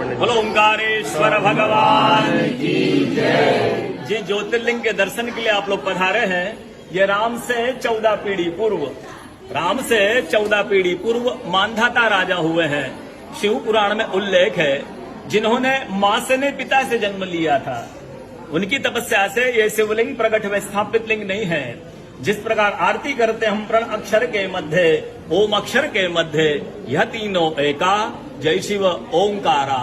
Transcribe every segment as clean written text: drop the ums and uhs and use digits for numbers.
चले। बोलो ओंकारेश्वर भगवान की जय। जी ज्योतिर्लिंग के दर्शन के लिए आप लोग पधारे हैं। ये राम से 14 पीढ़ी पूर्व, राम से 14 पीढ़ी पूर्व मांधाता राजा हुए हैं। शिव पुराण में उल्लेख है, जिन्होंने मां से ने पिता से जन्म लिया था, उनकी तपस्या से ये शिवलिंग प्रकट में स्थापित लिंग नहीं है। जिस प्रकार आरती करते हम प्रण अक्षर के मध्य, ओम अक्षर के मध्य, यह तीनों एका, जय शिव ओंकारा।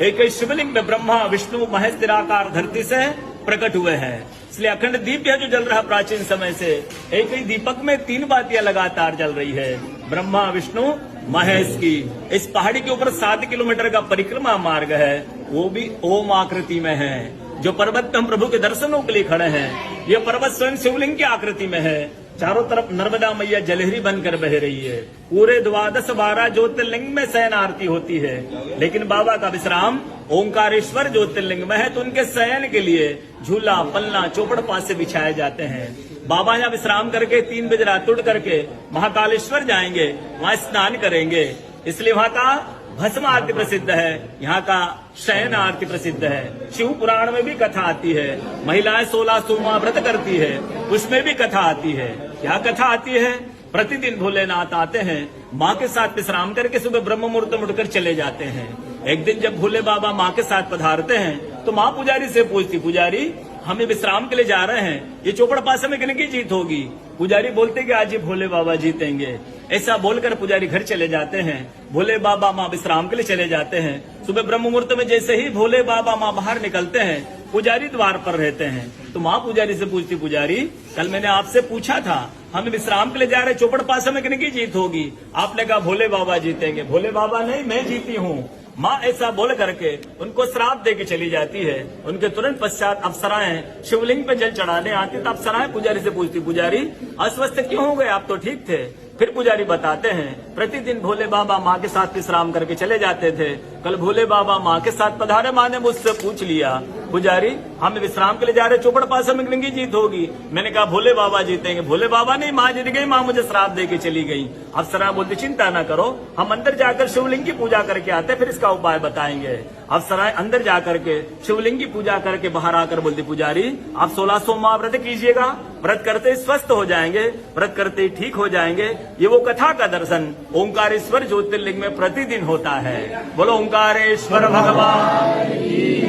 एक ही शिवलिंग में ब्रह्मा विष्णु महेश निराकार धरती से प्रकट हुए हैं। इसलिए अखंड दीप जो जल रहा प्राचीन समय से, एक ही दीपक में 3 बातियां लगातार जल रही है, ब्रह्मा विष्णु महेश की। इस पहाड़ी के ऊपर 7 किलोमीटर का परिक्रमा मार्ग है, वो भी ओम आकृति में है। जो पर्वत पे हम प्रभु के दर्शनों के लिए खड़े हैं, ये पर्वत स्वयं शिवलिंग की आकृति में है। चारों तरफ नर्मदा मैया जलहरी बनकर बह रही है। पूरे 12 ज्योतिर्लिंग में शयन आरती होती है, लेकिन बाबा का विश्राम ओंकारेश्वर ज्योतिर्लिंग में है, तो उनके शयन के लिए झूला पलना चौपड़ पास से बिछाए जाते हैं। बाबा यहाँ विश्राम करके 3 बजे रात उठ करके महाकालेश्वर जाएंगे, वहाँ स्नान करेंगे। इसलिए वहाँ का भस्म आरती प्रसिद्ध है, यहाँ का शयन आरती प्रसिद्ध है। शिव पुराण में भी कथा आती है, महिलाएं 16 सोमवार व्रत करती है, उसमें भी कथा आती है। क्या कथा आती है? प्रतिदिन भोलेनाथ आते हैं, माँ के साथ विश्राम करके सुबह ब्रह्म मुहूर्त में उठकर चले जाते हैं। एक दिन जब भोले बाबा माँ के साथ पधारते हैं, तो माँ पुजारी से पूछती, पुजारी हमें विश्राम के लिए जा रहे हैं, ये चौपड़ पासे में किन की जीत होगी? पुजारी बोलते कि आज ही भोले बाबा जीतेंगे। ऐसा बोलकर पुजारी घर चले जाते हैं। भोले बाबा माँ विश्राम के लिए चले जाते हैं। सुबह ब्रह्म मुहूर्त में जैसे ही भोले बाबा माँ बाहर निकलते हैं, पुजारी द्वार पर रहते हैं। तो माँ पुजारी से पूछती, पुजारी कल मैंने आपसे पूछा था, हम विश्राम के लिए जा रहे, चौपड़ पासे में किन की जीत होगी? आपने कहा भोले बाबा जीतेंगे। भोले बाबा नहीं, मैं जीती हूँ। माँ ऐसा बोल करके उनको श्राप दे के चली जाती है। उनके तुरंत पश्चात अप्सराएं शिवलिंग पे जल चढ़ाने आती, तो अप्सराएं पुजारी से पूछती, पुजारी अस्वस्थ क्यों हो गए, आप तो ठीक थे। फिर पुजारी बताते हैं, प्रतिदिन भोले बाबा माँ के साथ विश्राम करके चले जाते थे। कल भोले बाबा माँ के साथ पधारे, माँ ने मुझसे पूछ लिया, पुजारी हम विश्राम के लिए जा रहे, चौपड़ पासे में किनकी जीत होगी? मैंने कहा भोले बाबा जीतेंगे। भोले बाबा नहीं, माँ जीत गई, माँ मुझे श्राप दे के चली गई। अप्सरा बोलती, चिंता न करो, हम अंदर जाकर शिवलिंग की पूजा करके आते, फिर इसका उपाय बताएंगे। अप्सराएं अंदर जाकर के शिवलिंग की पूजा करके बाहर आकर बोलती, पुजारी आप 16 सोमवार व्रत कीजिएगा, व्रत करते ही स्वस्थ हो जाएंगे, व्रत करते ही ठीक हो जाएंगे। ये वो कथा का दर्शन ओंकारेश्वर ज्योतिर्लिंग में प्रतिदिन होता है। बोलो ओंकारेश्वर भगवान की